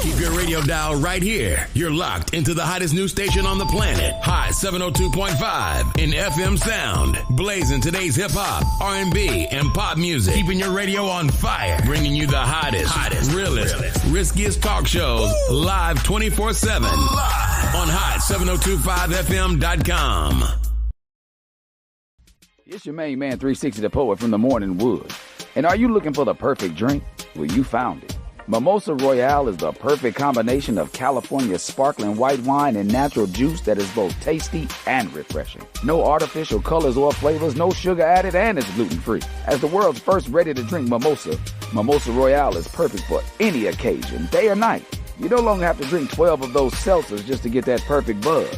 Keep your radio dial right here. You're locked into the hottest news station on the planet. Hot 702.5 in FM sound. Blazing today's hip-hop, R&B, and pop music. Keeping your radio on fire. Bringing you the hottest, realest, riskiest talk shows live 24/7 on hot7025fm.com. It's your main man 360 the Poet from the Morning Wood. And are you looking for the perfect drink? Well, you found it. Mimosa Royale is the perfect combination of California sparkling white wine and natural juice that is both tasty and refreshing. No artificial colors or flavors, no sugar added, and it's gluten-free. As the world's first ready-to-drink mimosa, Mimosa Royale is perfect for any occasion, day or night. You no longer have to drink 12 of those seltzers just to get that perfect buzz.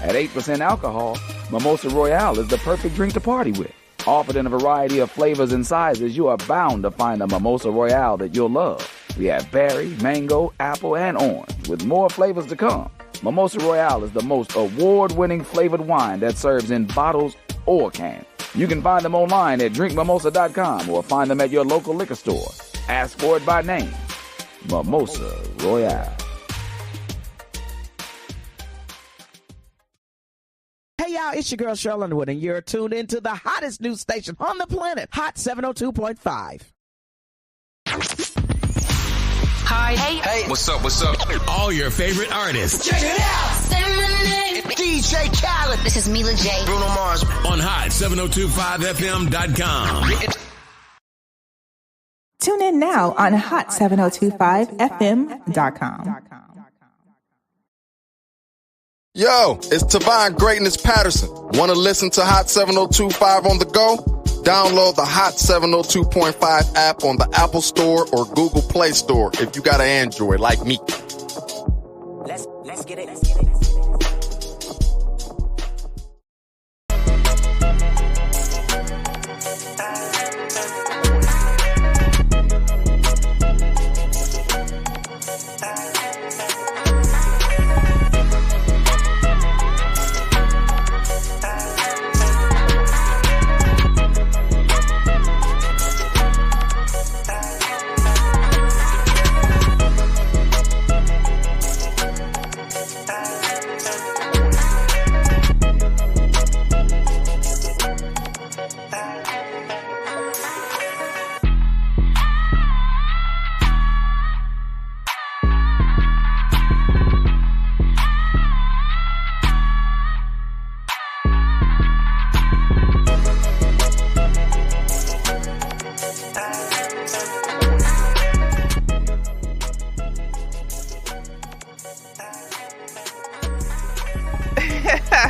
At 8% alcohol, Mimosa Royale is the perfect drink to party with. Offered in a variety of flavors and sizes, you are bound to find a Mimosa Royale that you'll love. We have berry, mango, apple, and orange, with more flavors to come. Mimosa Royale is the most award-winning flavored wine that serves in bottles or cans. You can find them online at drinkmimosa.com or find them at your local liquor store. Ask for it by name. Mimosa Royale. Hey y'all, it's your girl Cheryl Underwood, and you're tuned into the hottest news station on the planet, Hot 702.5. Hi. Hey. What's up? All your favorite artists. Check it out. Say my name. DJ Khaled. This is Mila J. Bruno Mars. On hot7025fm.com. Tune in now on hot7025fm.com. Yo, it's Tavon Greatness Patterson. Want to listen to Hot 7025 on the go? Download the Hot 702.5 app on the Apple Store or Google Play Store if you got an Android like me. Let's get it.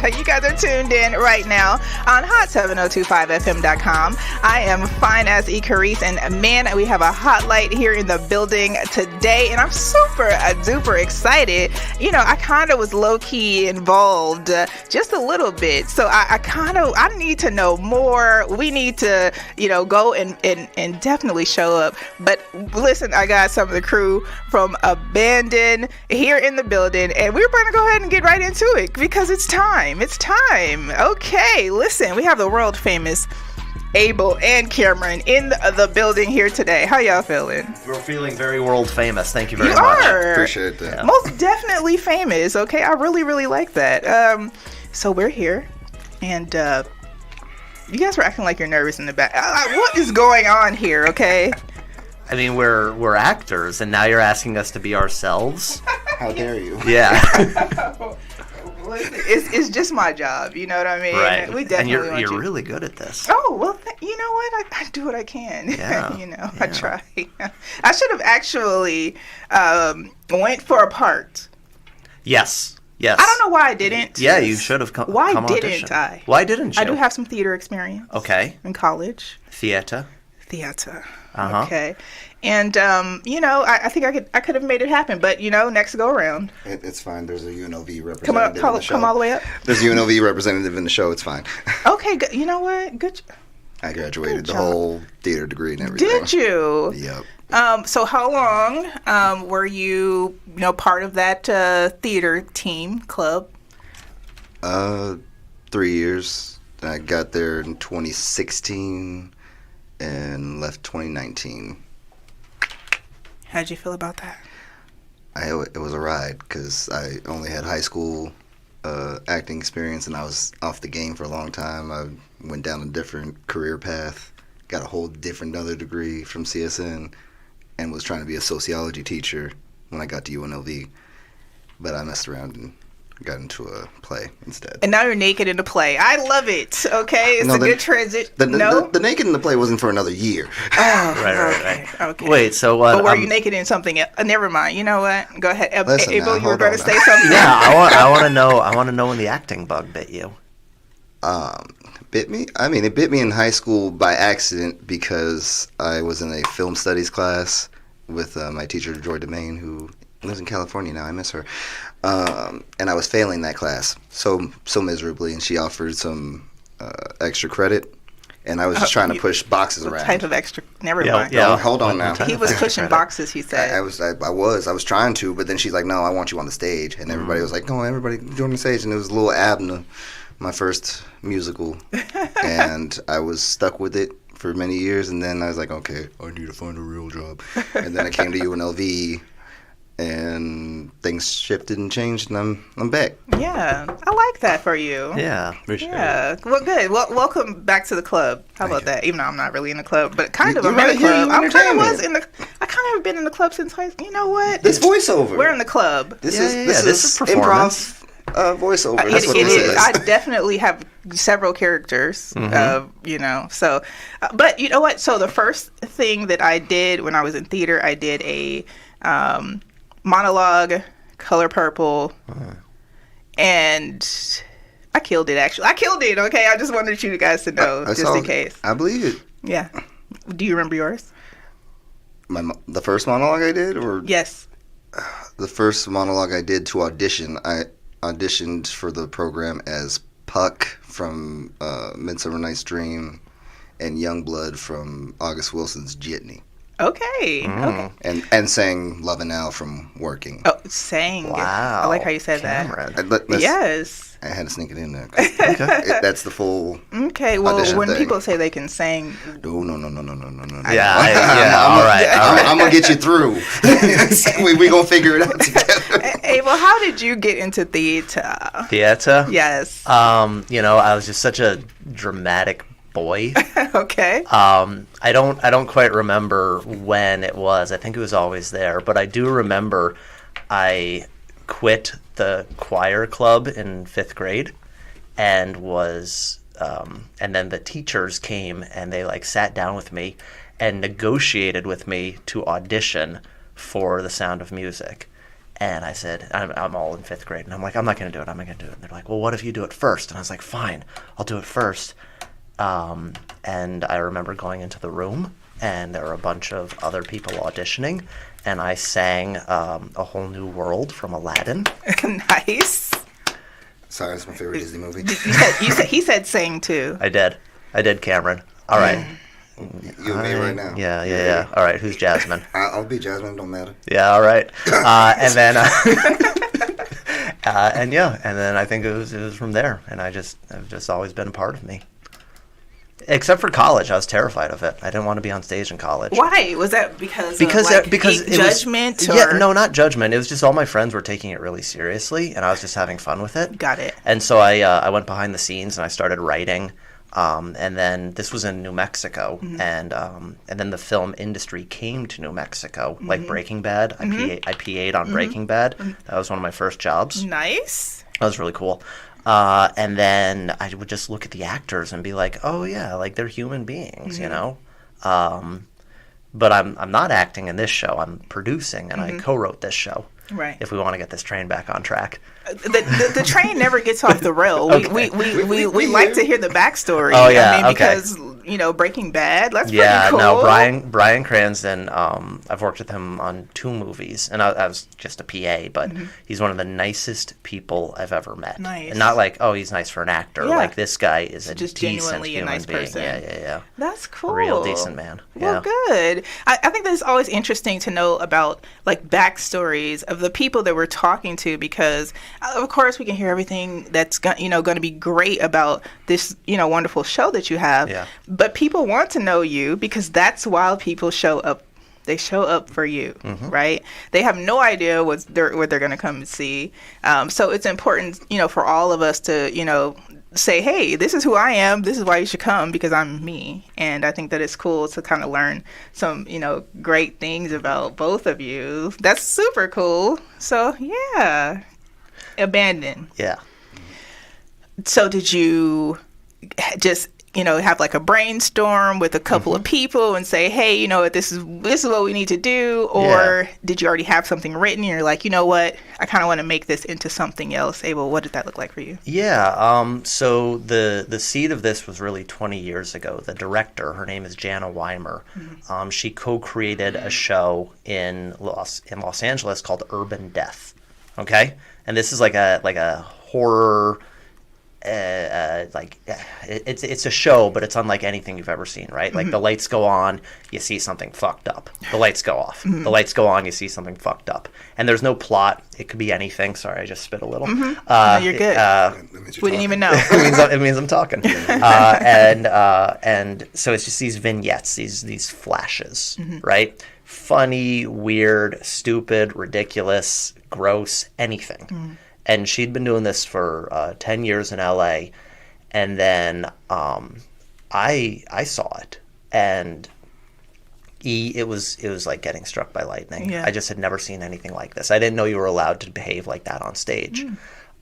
You guys are tuned in right now on hot7025fm.com. I am fine as Carrice, and man, we have a Hotlyte here in the building today, and I'm super duper excited. You know, I kind of was low-key involved just a little bit, so I need to know more. We need to, go and definitely show up. But listen, I got some of the crew from Abandon here in the building, and we're going to go ahead and get right into it because it's time. It's time. Okay, listen, we have the world famous Abel and Cameron in the building here today. How y'all feeling? We're feeling very world famous. Thank you very much. Are. Appreciate that. Yeah. Most definitely famous. Okay, I really, really like that. So we're here, and you guys were acting like you're nervous in the back. What is going on here? Okay. I mean, we're actors, and now you're asking us to be ourselves. How dare you? Yeah. It's just my job, you know what I mean? Right. We definitely and you're really good at this. Oh, well, you know what? I do what I can. Yeah. I try. I should have actually went for a part. Yes. I don't know why I didn't. Yeah, you should have come Why come didn't audition. I? Why didn't you? I do have some theater experience. Okay. In college. Theater. Uh-huh. Okay. And, I think I could have made it happen, but, next go around. It's fine. There's a UNLV representative in the show. Come all the way up. There's a UNLV representative in the show. It's fine. Okay, good. You know what? Good. I graduated the whole theater degree and everything. Did you? Yep. So how long were you, part of that theater team club? 3 years. I got there in 2016 and left 2019. How'd you feel about that? It was a ride because I only had high school acting experience, and I was off the game for a long time. I went down a different career path, got a whole different other degree from CSN, and was trying to be a sociology teacher when I got to UNLV. But I messed around and got into a play instead. And now you're naked in the play. I love it. Okay, it's good transition. The naked in the play wasn't for another year. Oh, right. Okay. Wait, so what? But were you naked in something else? Never mind. You know what? Go ahead. Listen, Abel, now, you were going to say now. something. Yeah, I want to know. I want to know when the acting bug bit you. Bit me? I mean, it bit me in high school by accident because I was in a film studies class with my teacher, Joy Domain, who lives in California now. I miss her. And I was failing that class so miserably, and she offered some extra credit, and I was just trying to push boxes around. What type of extra? Never mind. Yeah, hold on now. He was pushing boxes, he said. I was trying to, but then she's like, no, I want you on the stage. And everybody was like, no, everybody join the stage. And it was Little Abner, my first musical. And I was stuck with it for many years. And then I was like, okay, I need to find a real job. And then I came to UNLV, and things shifted and changed, and I'm back. Yeah, I like that for you. Yeah. Yeah. Well, good. Well, welcome back to the club. How about that? Even though I'm not really in the club, but kind of. I'm in the club. I kind of was in the. I kind of been in the club since high school. You know what? This voiceover. We're in the club. This is performance. Improv voiceover. That's what this is. I definitely have several characters. So, but you know what? So the first thing that I did when I was in theater, I did a monologue, Color Purple, and I killed it, actually. I killed it, okay? I just wanted you guys to know, in case. I believe it. Yeah. Do you remember yours? The first monologue I did? Or yes. The first monologue I did to audition, I auditioned for the program as Puck from Midsummer Night's Dream and Youngblood from August Wilson's Jitney. Okay. Okay. And sang Lovin' Now from Working. Oh, sang. Wow. I like how you said that. Yes. I had to sneak it in there. Okay. That's the full. Okay. Well, when thing. People say they can sing. No. Yeah. All right. I'm gonna get you through. we gonna figure it out together. Hey, well, how did you get into theater? Theater? Yes. I was just such a dramatic boy. Okay. I don't quite remember when it was. I think it was always there, but I do remember I quit the choir club in 5th grade and was and then the teachers came and they sat down with me and negotiated with me to audition for The Sound of Music. And I said, I'm all in 5th grade, and I'm like, I'm not going to do it. I'm not going to do it. And they're like, well, what if you do it first? And I was like, fine, I'll do it first. And I remember going into the room, and there were a bunch of other people auditioning, and I sang A Whole New World from Aladdin. Nice. Sorry, that's my favorite Disney movie. He said sing too. I did, Cameron. All right. You and me right now. Yeah. All right, who's Jasmine? I'll be Jasmine, don't matter. Yeah, all right. And then and then I think it was from there, and I've just always been a part of me. Except for college, I was terrified of it. I didn't want to be on stage in college. Why? Was that because it judgment? No, not judgment. It was just all my friends were taking it really seriously, and I was just having fun with it. Got it. And so I went behind the scenes and I started writing. And then this was in New Mexico, and then the film industry came to New Mexico, like Breaking Bad. I PA'd on Breaking Bad. That was one of my first jobs. Nice. That was really cool. And then I would just look at the actors and be like, oh yeah, they're human beings, you know? But I'm not acting in this show. I'm producing, and I co-wrote this show. Right. If we want to get this train back on track. The train never gets off the rail. Okay. We like to hear the backstory. Oh yeah, because Breaking Bad. That's pretty cool. No, Bryan Cranston. I've worked with him on 2 movies, and I was just a PA, but he's one of the nicest people I've ever met. Nice. And not he's nice for an actor. Yeah. This guy is just decent genuinely human a nice being. person. Yeah. That's cool. Real decent man. Well, good. I think that it's always interesting to know about backstories of the people that we're talking to, because of course we can hear everything that's going to be great about this wonderful show that you have. Yeah. But people want to know you because that's why people show up They show up for you, right? They have no idea what they're going to come and see. So it's important, for all of us to, say, hey, this is who I am. This is why you should come, because I'm me. And I think that it's cool to kind of learn some, great things about both of you. That's super cool. So, yeah. Abandon. Yeah. So did you just, have like a brainstorm with a couple of people and say, hey, this is what we need to do? Or did you already have something written and you're like, you know what, I kind of want to make this into something else? Abel, what did that look like for you? Yeah. So the seed of this was really 20 years ago. The director, her name is Jana Weimer. She co-created a show in Los Angeles called Urban Death. Okay. And this is like a horror, it's a show, but it's unlike anything you've ever seen, right? Like the lights go on, you see something fucked up. The lights go off. The lights go on, you see something fucked up. And there's no plot. It could be anything. Sorry, I just spit a little. No, you're good. We didn't even know. It means I'm talking. And so it's just these vignettes, these flashes, right? Funny, weird, stupid, ridiculous, gross, anything. And she'd been doing this for 10 years in LA. And then I saw it. And it was like getting struck by lightning. Yeah. I just had never seen anything like this. I didn't know you were allowed to behave like that on stage.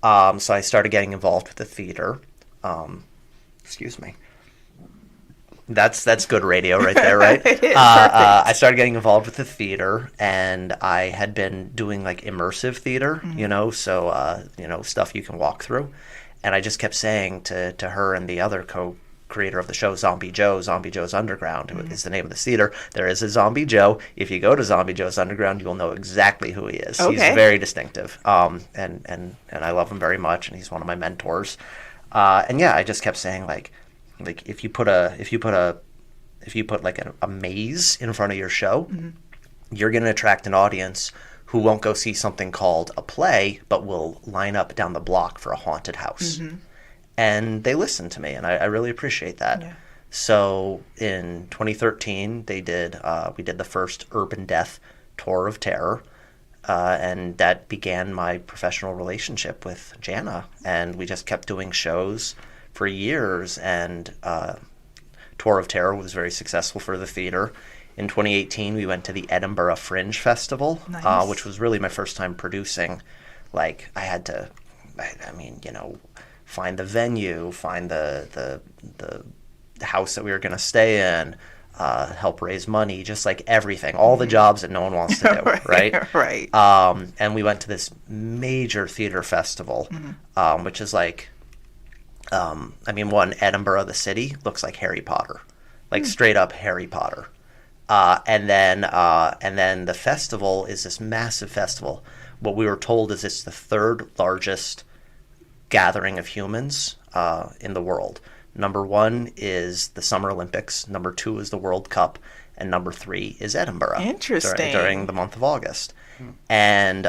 So I started getting involved with the theater. Excuse me. That's good radio right there, right? I started getting involved with the theater, and I had been doing like immersive theater, so stuff you can walk through. And I just kept saying to her and the other co-creator of the show, Zombie Joe's Underground, is the name of the theater. There is a Zombie Joe. If you go to Zombie Joe's Underground, you will know exactly who he is. Okay. He's very distinctive, and I love him very much, and he's one of my mentors. I just kept saying like if you put like a maze in front of your show, you're going to attract an audience who won't go see something called a play, but will line up down the block for a haunted house. And they listened to me, and I really appreciate that. Yeah. So in 2013, we did the first Urban Death Tour of Terror, and that began my professional relationship with Jana, and we just kept doing shows for years, and Tour of Terror was very successful for the theater. In 2018, we went to the Edinburgh Fringe Festival, which was really my first time producing. Like, I had to, find the venue, find the house that we were going to stay in, help raise money, just like everything, all the jobs that no one wants to do, right? Right. And we went to this major theater festival, which is like, Edinburgh, the city, looks like Harry Potter, like straight up Harry Potter. And then the festival is this massive festival. What we were told is it's the third largest gathering of humans in the world. Number 1 is the Summer Olympics. Number 2 is the World Cup. And number 3 is Edinburgh. Interesting. During the month of August. And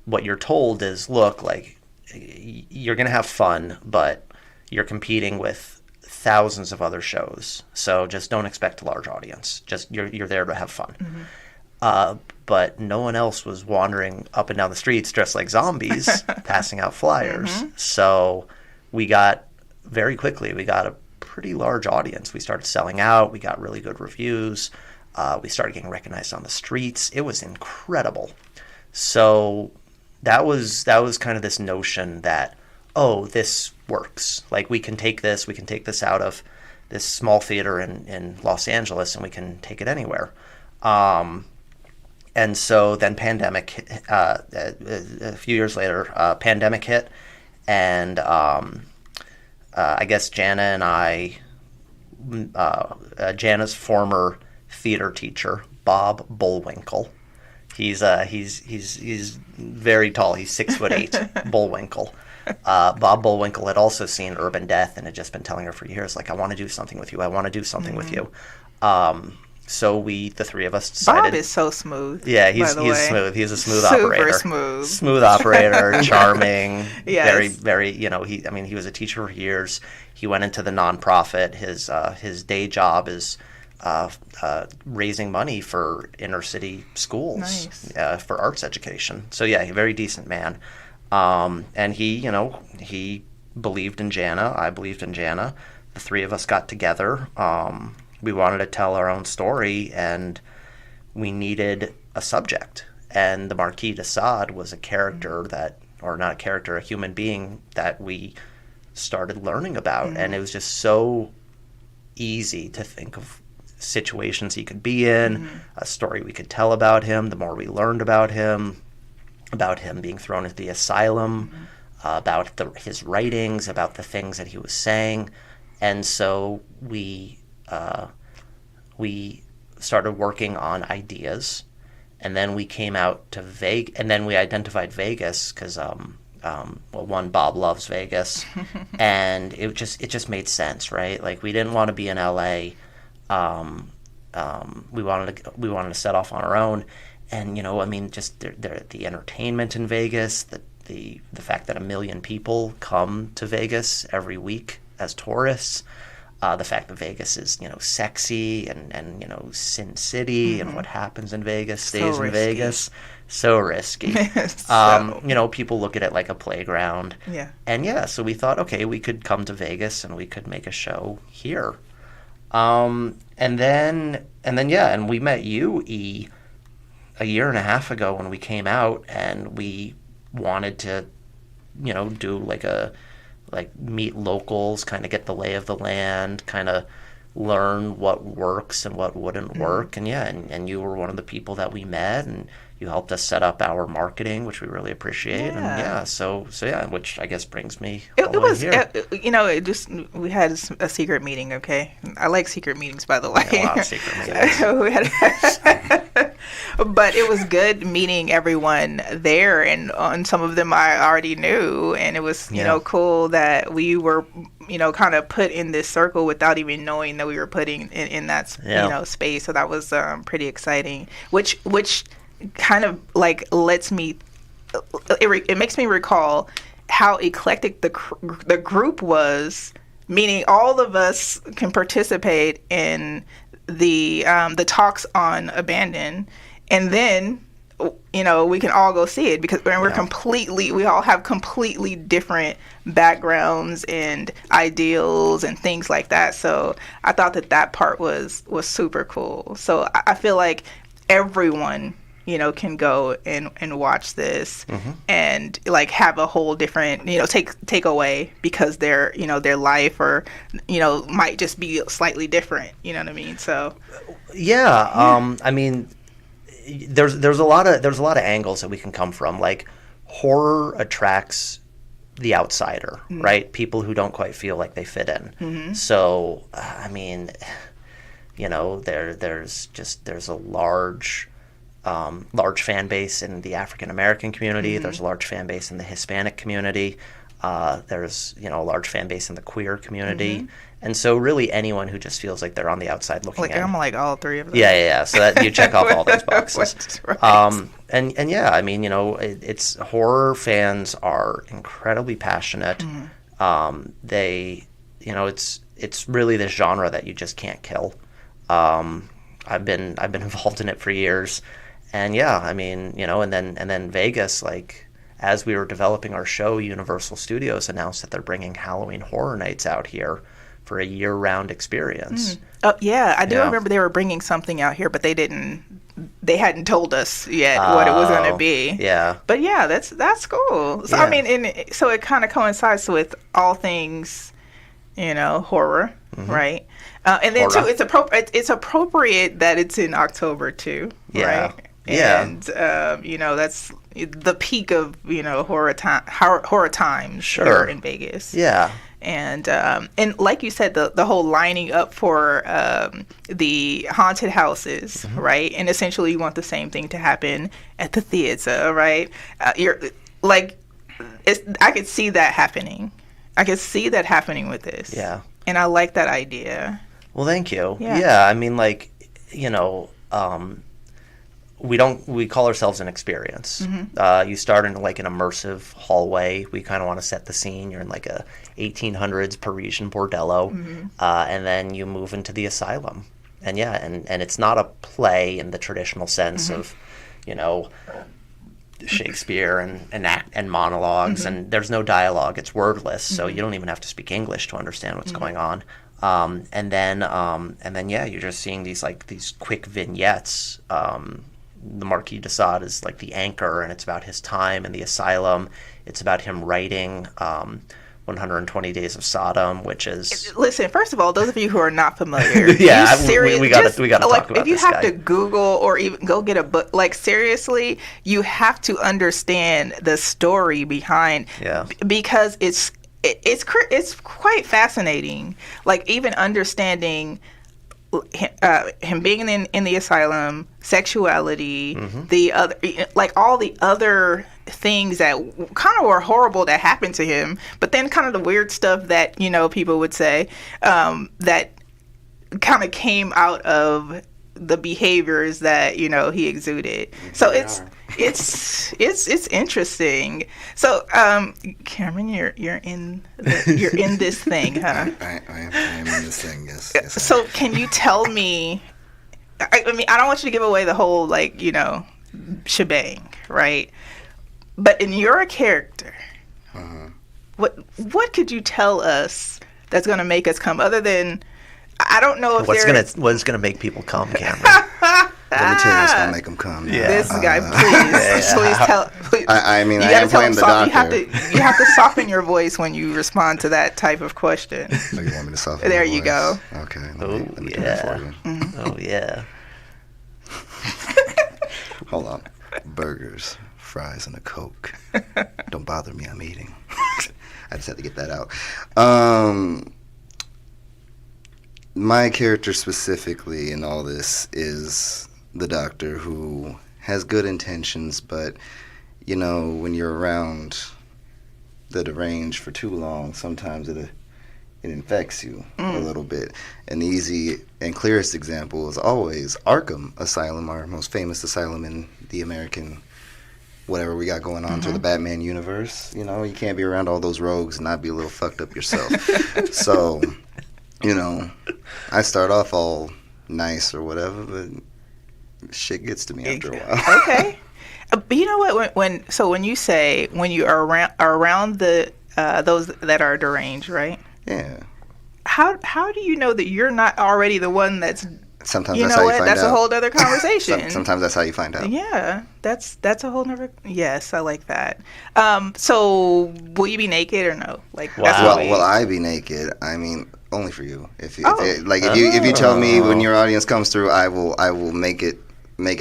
what you're told is, look, like, you're going to have fun, but you're competing with thousands of other shows. So just don't expect a large audience. Just you're there to have fun. But no one else was wandering up and down the streets dressed like zombies, passing out flyers. So we got a pretty large audience. We started selling out. We got really good reviews. We started getting recognized on the streets. It was incredible. So that was kind of this notion that, oh, this works. Like, we can take this out of this small theater in Los Angeles, and we can take it anywhere. And so then pandemic hit, a few years later, pandemic hit, and I guess Jana and I, Jana's former theater teacher, Bob Bullwinkle. He's very tall. He's 6'8", Bullwinkle. Bob Bullwinkle had also seen Urban Death and had just been telling her for years, like, I want to do something with you. I want to do something with you. So the three of us decided. Bob is so smooth. Yeah, he's smooth. He's a smooth operator. Super smooth. Smooth operator, charming. Yes. Very, very. He was a teacher for years. He went into the nonprofit. His day job is raising money for inner city schools. Nice. For arts education. So yeah, a very decent man. And he believed in Jana. I believed in Jana. The three of us got together. We wanted to tell our own story, and we needed a subject. And the Marquis de Sade was a character a human being that we started learning about. And it was just so easy to think of situations he could be in, a story we could tell about him. The more we learned about him being thrown into the asylum, about his writings, about the things that he was saying. And so we started working on ideas. And then we came out to Vegas, and then we identified Vegas because, Bob loves Vegas, and it just made sense, right? Like, we didn't want to be in LA. We wanted to set off on our own, and just the entertainment in Vegas, the fact that 1 million people come to Vegas every week as tourists. The fact that Vegas is, sexy and Sin City and what happens in Vegas stays in Vegas. So risky. People look at it like a playground. Yeah. And so we thought, okay, we could come to Vegas and we could make a show here. And then we met you, E, a year and a half ago when we came out, and we wanted to, do meet locals, kind of get the lay of the land, kind of learn what works and what wouldn't work. And you were one of the people that we met, and you helped us set up our marketing, which we really appreciate. And which I guess brings me all the way here. We had a secret meeting, okay? I like secret meetings, by the way. A lot of secret meetings. But it was good meeting everyone there, and some of them I already knew, and it was cool that we were kind of put in this circle without even knowing that we were putting in that space. So that was pretty exciting, which kind of lets me it makes me recall how eclectic the group was, meaning all of us can participate in the talks on Abandon. And then, we can all go see it because we all have completely different backgrounds and ideals and things like that. So I thought that part was super cool. So I feel like everyone, can go and watch this and have a whole different, take away because their life or, might just be slightly different. You know what I mean? So. Yeah. I mean, there's a lot of angles that we can come from. Like, horror attracts the outsider, right? People who don't quite feel like they fit in. So, I mean, there's a large fan base in the African American community. There's a large fan base in the Hispanic community. There's a large fan base in the queer community. And so really anyone who just feels like they're on the outside looking in. I'm all three of them. Yeah. So that you check off all those boxes. Right. And yeah, I mean, it's horror fans are incredibly passionate. They, it's really this genre that you just can't kill. I've been involved in it for years. And yeah, I mean, and then Vegas, as we were developing our show, Universal Studios announced that they're bringing Halloween Horror Nights out here for a year-round experience. Oh yeah, I do remember they were bringing something out here, but they hadn't told us yet what it was going to be. Yeah. But yeah, that's cool. So I mean, so it kind of coincides with all things, horror, right? And then too, it's appropriate that it's in October too, right? Yeah. And that's the peak of horror times here in Vegas. Yeah. And like you said, the whole lining up for the haunted houses, right? And essentially, you want the same thing to happen at the theater, right? I could see that happening. I could see that happening with this. Yeah. And I like that idea. Well, thank you. Yeah. I mean, we call ourselves an experience. You start in an immersive hallway. We kind of want to set the scene. You're in a 1800s Parisian bordello, and then you move into the asylum. and it's not a play in the traditional sense of, Shakespeare and monologues, and there's no dialogue. It's wordless, so you don't even have to speak English to understand what's going on. And then you're just seeing these quick vignettes. The Marquis de Sade is like the anchor, and it's about his time in the asylum. It's about him writing 120 Days of Sodom, which is... Listen, first of all, those of you who are not familiar, we got to talk about if you this have guy. to Google or even go get a book, seriously, you have to understand the story behind, because it's quite fascinating. Like, even understanding him being in the asylum, sexuality, the other, all the other things that kind of were horrible that happened to him, but then kind of the weird stuff that people would say that kind of came out of the behaviors that he exuded. So it's interesting. So Cameron, you're in this thing, huh? I am in this thing. Yes. So can you tell me? I mean, I don't want you to give away the whole shebang, right? But in your character, what could you tell us that's going to make us come? Other than, I don't know if what's gonna make people come, Cameron. Let me tell you what's gonna make them come. Yeah. This guy, please tell. Please. I mean, I am playing the doctor. You have to soften your voice when you respond to that type of question. Oh, you want me to soften There my you voice? go. Okay. Let me do that for you. Oh yeah. Hold on. Burgers, fries, and a Coke. Don't bother me. I'm eating. I just had to get that out. My character specifically in all this is the doctor who has good intentions, but, when you're around the deranged for too long, sometimes it infects you a little bit. An easy and clearest example is always Arkham Asylum, our most famous asylum in the American whatever we got going on through the Batman universe. You can't be around all those rogues and not be a little fucked up yourself. So... I start off all nice or whatever, but shit gets to me after a while. Okay. But you know what? When you say when you are around the those that are deranged, right? Yeah. How do you know that you're not already the one that's? Sometimes you that's know how what? you find That's out. a whole other conversation. Sometimes that's how you find out. Yeah, that's a whole nother. Yes, I like that. So will you be naked or no? Wow. Will I be naked? I mean, only for you. If you tell me when your audience comes through, I will make it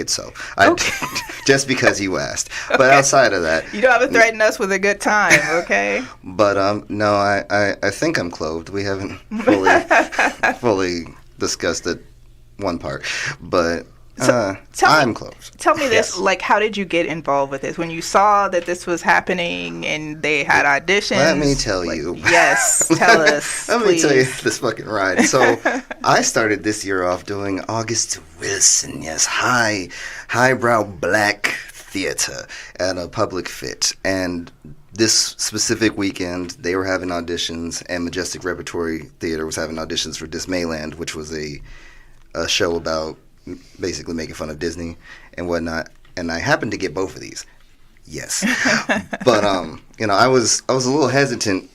so. Okay. Just because you asked. But outside of that, you don't have to threaten us with a good time, okay? But no, I think I'm clothed. We haven't fully discussed it. One part, but I'm close. Tell me this, how did you get involved with this? When you saw that this was happening and they had auditions? Let me tell you. Yes, tell us, Let please. me tell you this fucking ride. So I started this year off doing August Wilson, yes, highbrow black theater at a public fit. And this specific weekend, they were having auditions, and Majestic Repertory Theater was having auditions for Dismayland, which was a show about basically making fun of Disney and whatnot, and I happened to get both of these. Yes, but I was a little hesitant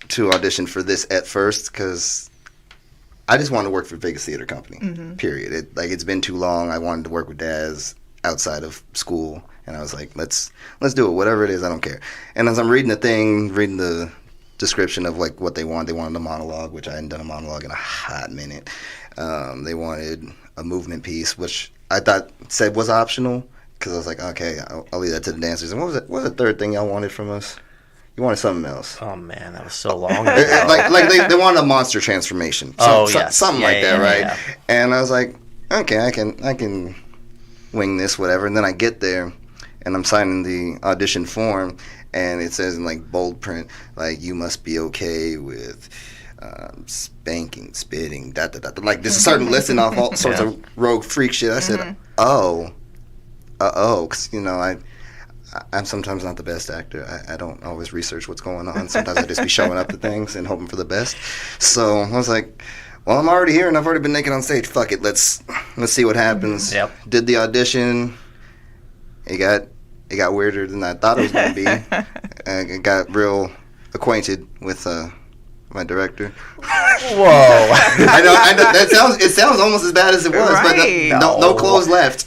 to audition for this at first because I just wanted to work for Vegas Theater Company. Period. It's been too long. I wanted to work with Daz outside of school, and I was like, let's do it. Whatever it is, I don't care. And as I'm reading the description of what they wanted a monologue, which I hadn't done a monologue in a hot minute. They wanted a movement piece, which I thought said was optional, because I was like, okay, I'll leave that to the dancers. And what was the third thing y'all wanted from us? You wanted something else. Oh man, that was so long ago. they wanted a monster transformation. Something like that, right? Yeah. And I was like, okay, I can wing this, whatever. And then I get there, and I'm signing the audition form, and it says in bold print, you must be okay with spanking, spitting, this is starting listing off all sorts of rogue freak shit. I said, because I'm sometimes not the best actor. I don't always research what's going on. Sometimes I just be showing up to things and hoping for the best. So I was like, well, I'm already here and I've already been naked on stage. Fuck it, let's see what happens. Yep. Did the audition. It got weirder than I thought it was going to be. I got real acquainted with my director. Whoa! I know. It sounds almost as bad as it was, Right. but no clothes left.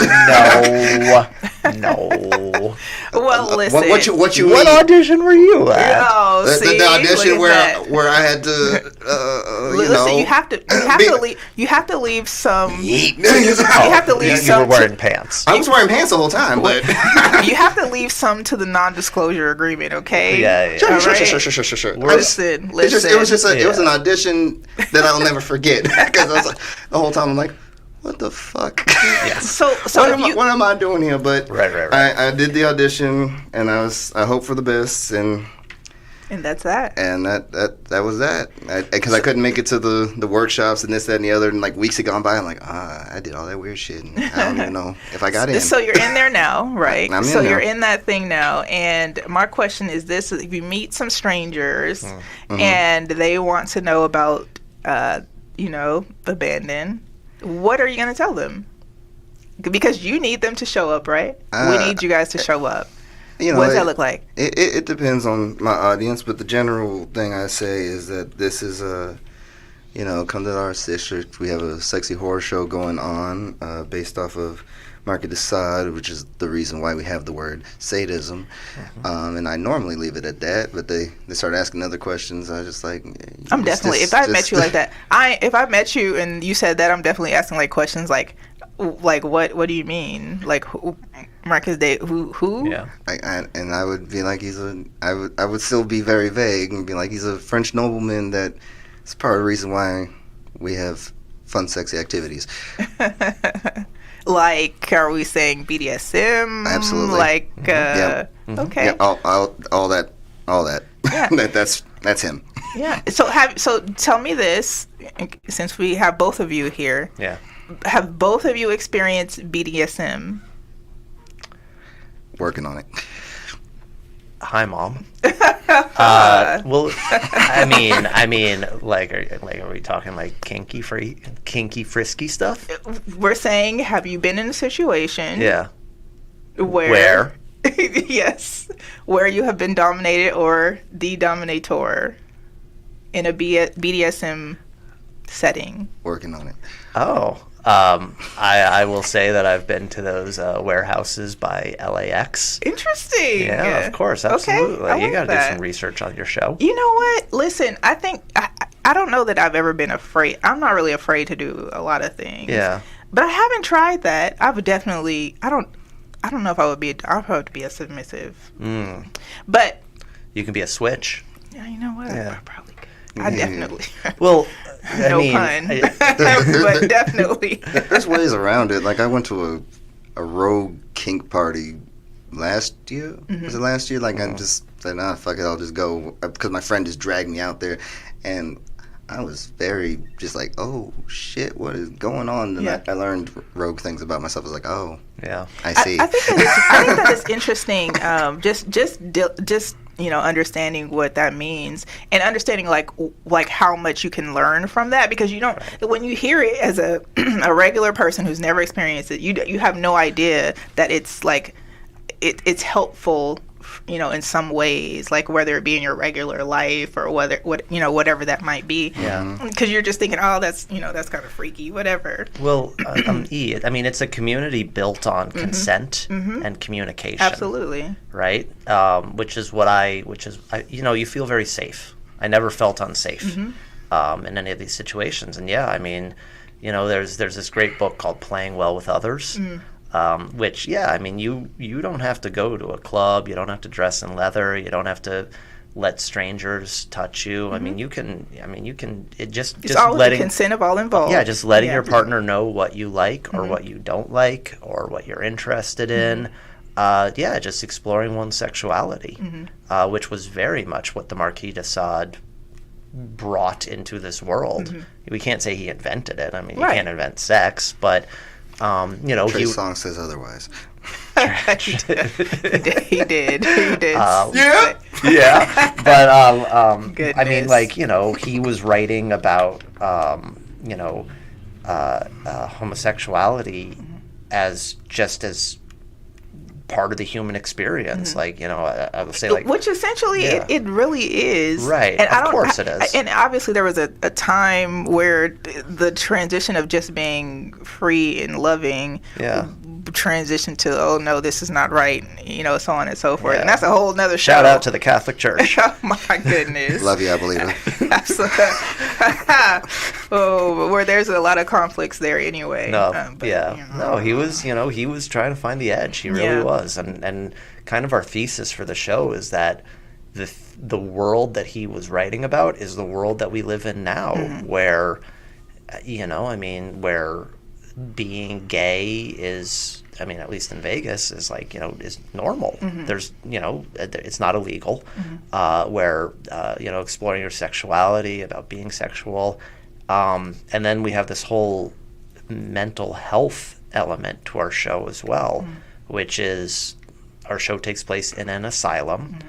No. Well, listen. What What audition were you at? Oh, see, the audition look at that. where I had to, Listen, you have to leave some. You have to leave You some. were wearing pants. I was wearing pants the whole time, but You have to leave some to the non-disclosure agreement, okay? Yeah. sure. Listen. It was an audition that I'll never forget because I was like, the whole time I'm like, what the fuck? Yes. So what am I doing here? But Right. I did the audition and I hope for the best and that's that. And that was that. Because I couldn't make it to the workshops and this, that, and the other. And like weeks had gone by. I'm like, I did all that weird shit. And I don't even know if I got in. So you're in there now, right? I'm in so there. you're in that thing now. And my question is this: if you meet some strangers and they want to know about, Abandon, what are you going to tell them? Because you need them to show up, right? We need you guys to show up. What does that look like? It depends on my audience, but the general thing I say is that this is come to our district. We have a sexy horror show going on based off of Marquis Sade, which is the reason why we have the word sadism. And I normally leave it at that, but they start asking other questions. I just like. I'm definitely. If I met you like that, if I met you and you said that, I'm definitely asking like questions like what do you mean? Like who? Marcus Day, who? Yeah. And I would be like, I would still be very vague and be like, he's a French nobleman that is part of the reason why we have fun, sexy activities. Like, are we saying BDSM? Absolutely. Like, Yep. Okay. Yeah, all that. Yeah. that's him. Yeah. So tell me this, since we have both of you here. Yeah. Have both of you experienced BDSM? Working on it. Hi, Mom. Well, I mean, are we talking like kinky, frisky stuff? We're saying, have you been in a situation? Yeah. Where? Yes. Where you have been dominated or the dominator in a BDSM setting? Working on it. Oh. I will say that I've been to those warehouses by LAX. Interesting. Yeah, of course, absolutely. Okay, you got to do that. some research on your show. You know what? Listen, I think I don't know that I've ever been afraid. I'm not really afraid to do a lot of things. Yeah. But I haven't tried that. I would definitely. I don't know if I would be. I'd probably be a submissive. But you can be a switch. Yeah, you know what? Yeah. I probably could. I definitely. Well, no pun. But definitely. There's ways around it. Like I went to a rogue kink party last year. Was it last year? Like I just said, nah, fuck it, I'll just go because my friend just dragged me out there, and I was very just like, oh shit, what is going on? And I learned rogue things about myself. I was like, oh, yeah, I see. I think that is interesting. Just understanding what that means and understanding like how much you can learn from that, because you don't, when you hear it as a regular person who's never experienced it, you have no idea that it's like it's helpful, in some ways, like whether it be in your regular life or whatever that might be. Yeah. Because you're just thinking, oh, that's that's kind of freaky, whatever. Well, it's a community built on consent and communication. Absolutely. Right. Which is you feel very safe. I never felt unsafe in any of these situations. And there's this great book called Playing Well with Others. Which, you don't have to go to a club. You don't have to dress in leather. You don't have to let strangers touch you. I mean, you can. It's always letting the consent of all involved. Yeah, just letting your partner know what you like or what you don't like or what you're interested in. Just exploring one's sexuality, which was very much what the Marquis de Sade brought into this world. We can't say he invented it. I mean, you can't invent sex, but. Trey Song says otherwise. He did. Yeah. But Goodness. he was writing about homosexuality as just as part of the human experience. Like, I would say, like, which essentially it really is, right? And of course it is. And obviously there was a time where the transition of just being free and loving transitioned to, oh no, this is not right, so on and so forth. And that's a whole nother show. Shout out to the Catholic Church. Oh my goodness. Love you, I believe it. Absolutely. Oh, where there's a lot of conflicts there anyway. No, no, he was trying to find the edge. He really was. And kind of our thesis for the show is that the world that he was writing about is the world that we live in now, where, where being gay is, at least in Vegas, is like, is normal. There's, it's not illegal, where, exploring your sexuality, about being sexual. And then we have this whole mental health element to our show as well, which is, our show takes place in an asylum.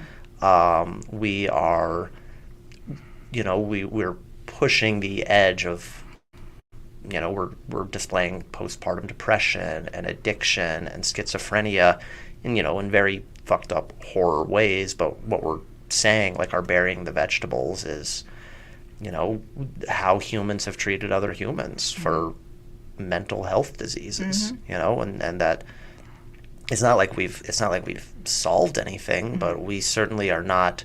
We are, we're pushing the edge of, we're displaying postpartum depression and addiction and schizophrenia in very fucked up horror ways. But what we're saying, like our burying the vegetables, is, how humans have treated other humans for mental health diseases, and that it's not like we've solved anything, but we certainly are not.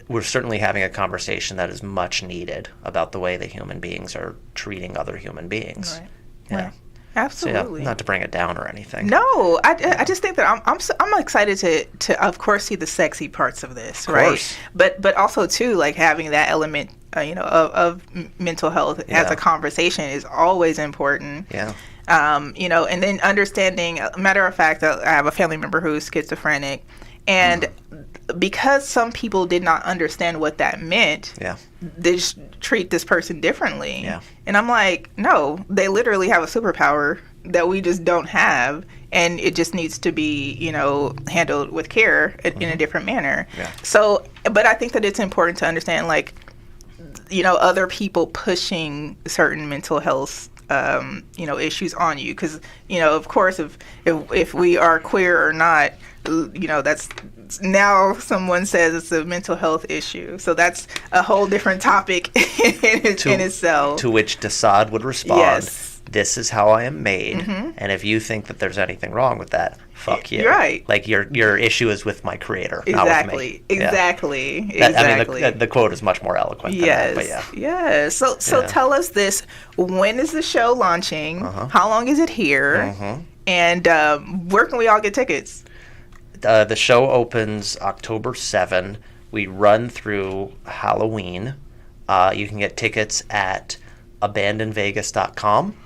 We're certainly having a conversation that is much needed about the way that human beings are treating other human beings. Right. Yeah. Right. Absolutely. So, not to bring it down or anything. No, I just think that I'm excited to of course see the sexy parts of this, of right? Course. But also too, like, having that element, of mental health as a conversation is always important. Yeah. And then understanding. Matter of fact, I have a family member who's schizophrenic, and because some people did not understand what that meant, they just treat this person differently. Yeah. And I'm like, no, they literally have a superpower that we just don't have, and it just needs to be, handled with care in a different manner. Yeah. So, but I think that it's important to understand, like, other people pushing certain mental health issues on you, because of course if we are queer or not, that's now someone says it's a mental health issue, so that's a whole different topic in itself. To which Sade would respond, yes, this is how I am made, and if you think that there's anything wrong with that, fuck you. Right. Like, your issue is with my creator, exactly, not with me. Exactly. Exactly. The quote is much more eloquent than that, but yeah. Yes. So tell us this. When is the show launching? How long is it here? And where can we all get tickets? The show opens October 7. We run through Halloween. You can get tickets at abandonvegas.com.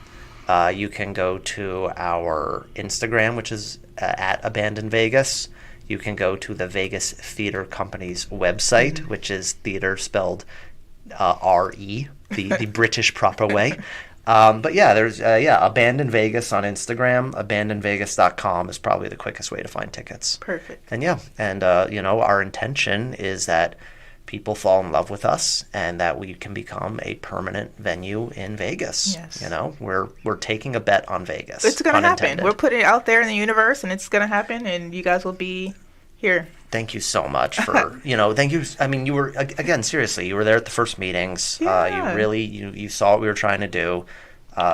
You can go to our Instagram, which is at Abandon Vegas. You can go to the Vegas Theater Company's website, which is theater spelled R-E, the British proper way. But yeah, there's Abandon Vegas on Instagram. AbandonVegas.com is probably the quickest way to find tickets. Perfect. And our intention is that people fall in love with us and that we can become a permanent venue in Vegas. Yes. We're taking a bet on Vegas. It's going to happen. We're putting it out there in the universe, and it's going to happen, and you guys will be here. Thank you so much for, thank you. I mean, you were, again, seriously, you were there at the first meetings. You saw what we were trying to do.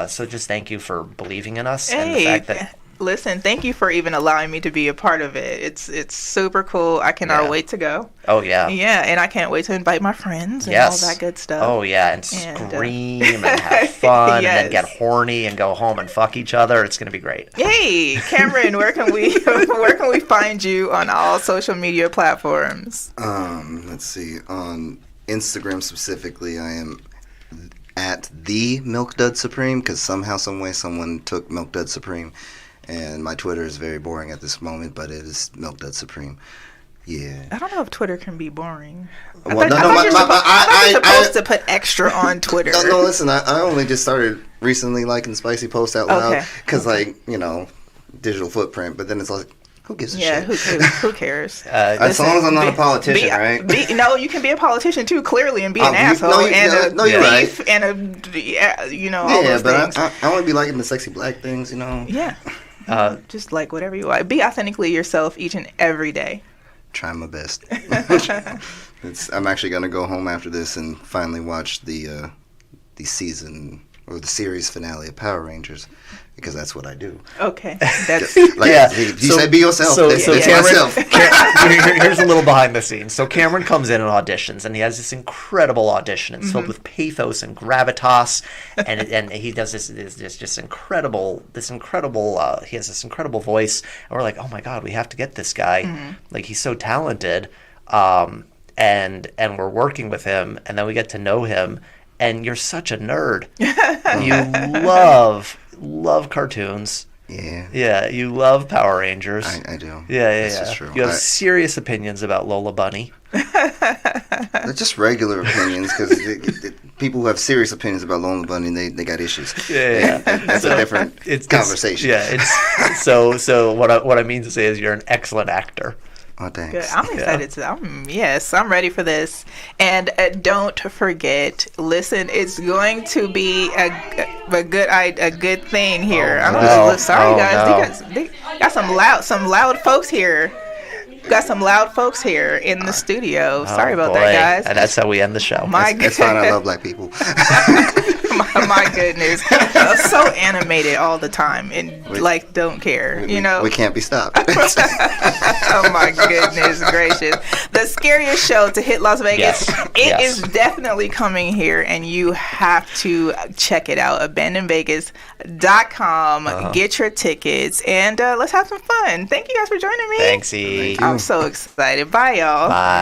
So just thank you for believing in us. And the fact that, listen, thank you for even allowing me to be a part of it. It's super cool. I cannot wait to go. Oh, yeah. Yeah, and I can't wait to invite my friends and all that good stuff. Oh, yeah, and scream and have fun and then get horny and go home and fuck each other. It's going to be great. Hey, Cameron, where can we find you on all social media platforms? Let's see. On Instagram specifically, I am at the Milk Dud Supreme, because somehow, some way, someone took Milk Dud Supreme. And my Twitter is very boring at this moment, but it is Milk Dud Supreme. Yeah. I don't know if Twitter can be boring. Well, I thought you're supposed to put extra on Twitter. No, listen, I only just started recently liking spicy posts out loud because, digital footprint. But then it's like, Who gives a Yeah, shit? who cares? As long as I'm not a politician, right? No, you can be a politician too, clearly, and be an You- asshole no, you- and no, a you're right. thief and all Yeah, those but things. I want to be liking the sexy black things, Yeah. Just like whatever you want. Be authentically yourself each and every day. Trying my best. I'm actually gonna go home after this and finally watch the season or the series finale of Power Rangers, because that's what I do. Okay, that's You said be yourself. That's myself. Here's a little behind the scenes. So Cameron comes in and auditions, and he has this incredible audition. It's filled with pathos and gravitas, and he does this incredible. He has this incredible voice, and we're like, oh my god, we have to get this guy. Like, he's so talented, and we're working with him, and then we get to know him. And you're such a nerd. You love cartoons. Yeah, you love Power Rangers. I do. Yeah. This is true. You have serious opinions about Lola Bunny. They're just regular opinions, because people who have serious opinions about Lola Bunny, they got issues. Yeah. That's a different conversation. So what I mean to say is you're an excellent actor. Oh, thanks. good. I'm excited I'm ready for this. And don't forget, listen, it's going to be a good thing here. Sorry, guys. They got some loud folks here. Got some loud folks here in the studio. Sorry about that, guys. And that's how we end the show. It's fine. I love black people. my goodness. So animated all the time and don't care. We can't be stopped. Oh my goodness gracious. The scariest show to hit Las Vegas. It is definitely coming here, and you have to check it out. AbandonedVegas.com. Get your tickets, and let's have some fun. Thank you guys for joining me. Thanks, E. I'm so excited. Bye, y'all. Bye.